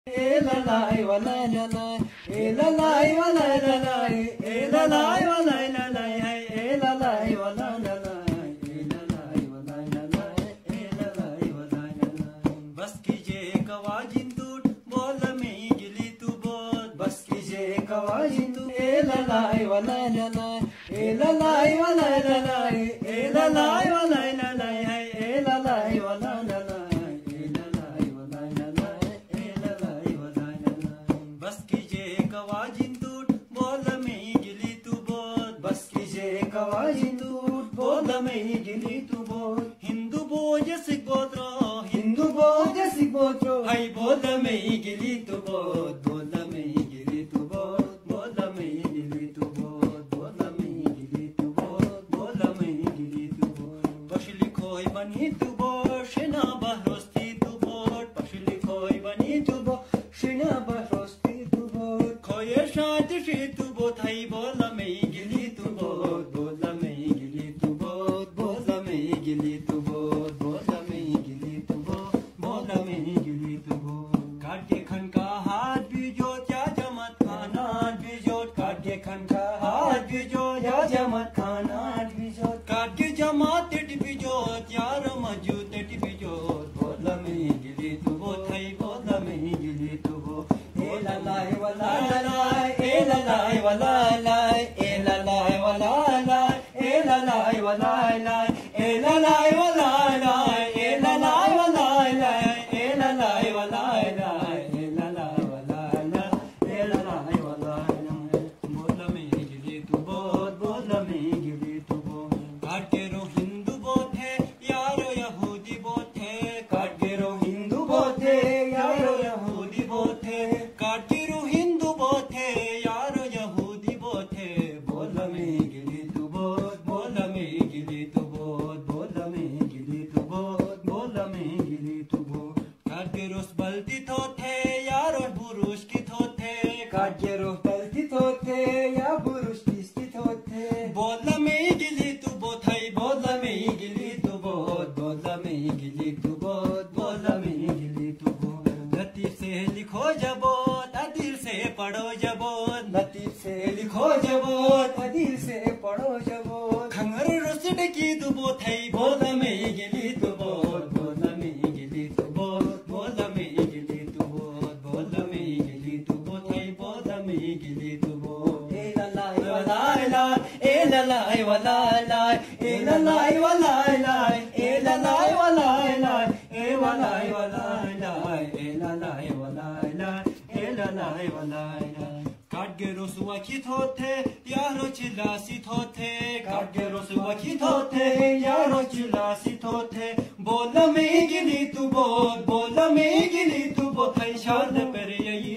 E la la wa la la la, e la la wa la la la, e la la wa la la la, e la la wa la la la, e la la wa la la la, e la la wa la la la. बस कीजिए कवाजिन टूट बोल में गिली तू बोल, बस कीजिए कवाजिन टूट ए la la wa la la la, ए la la wa la la la, ए la la wa la la la, ए la la wa la la la. Hindu बोझ सिख बोत्रो, हिंदू बोझ सिख बोत्रो, हाय बोल में गिली तू बोल, बोल में गिली तू बोल, बोल में गिली तू बोल, बोल में गिली तू बोल, बोल में गिली तू बोल. पशली खोई बनी तू बोल, शिना बहरोस्ती तू बोल, पशली खोई बनी तू बोल, शिना बहरोस्ती तू बोल. खोये शांति शी तू बोल, हाय बोल में गिली तू बोल, बोल में गिली तू बोल, बोल में गिली तू बोल, बोल में गिली तू बोल, बोल में गिली तू बोल. काट के खन का हाथ भी जो क्या जमत खाना भी जो, काट के खन का हाथ भी जो क्या जमत खाना भी जो, काट के जमात टिट भी जो यार मजू टिट भी जो, बोल में गिली तू बोल, हाय बोल में गिली तू बोल. ए ला ला वा ला ला, ए ला ला वा ला ला, ए ला ला वा ला ला, ए ला ला वा ला ला, ए ला ला वा ला ला, ए ला ला वा ला ला, ए ला ला वा ला ला, ए ला ला वा ला ला, ए ला ला वा ला ला. बोल में गिली तू बोल, बोल में गिली तू बोल. काट के रो हिंदू बोथे यारो यहूदी बोथे, काट के रो हिंदू बोथे यारो यहूदी बोथे, काट के रो हिंदू बोथे यारो यहूदी बोथे. बोल में गिली तू बोल, बोल में गिली तू बोल, बोल में गिली तू बोल, बोल में गिली तू बोल. काट के रोस बल्ती थोथे यारो बुरुष की थोथे, काट के रोस बल्ती थोथे या बुरुष की थोथे. बोल में गिली तू बोल, हाय बोल में गिली तू बोल, बोल में गिली तू बोल, बोल में गिली तू बोल. लतीफ से लिखो जबोत, अदिल से पढ़ो जबोत, लतीफ से लिखो जबोत, अदिल से पढ़ो जबोत. खंगर रुसड की तू बोल, हाय बोल में गिली तू बोल, बोल में गिली तू बोल, बोल में गिली तू बोल, बोल में गिली तू बोल, हाय बोल में गिली तू बोल. ए ला ला वा ला ला, ए ला ला वा ला ला, ए ला ला वा ला ला, ए ला ला वा ला ला, ए वा ला वा ला ला, ए ला ला वा ला ला, ए ला ला वा ला ला. काट के रोसुआ की थोथे यारो चिल्लासी थोथे, काट के रोसुआ की थोथे यारो चिल्लासी थोथे. बोल में गिली तू बोल, बोल में गिली तू बोल, हाय शाद पर यही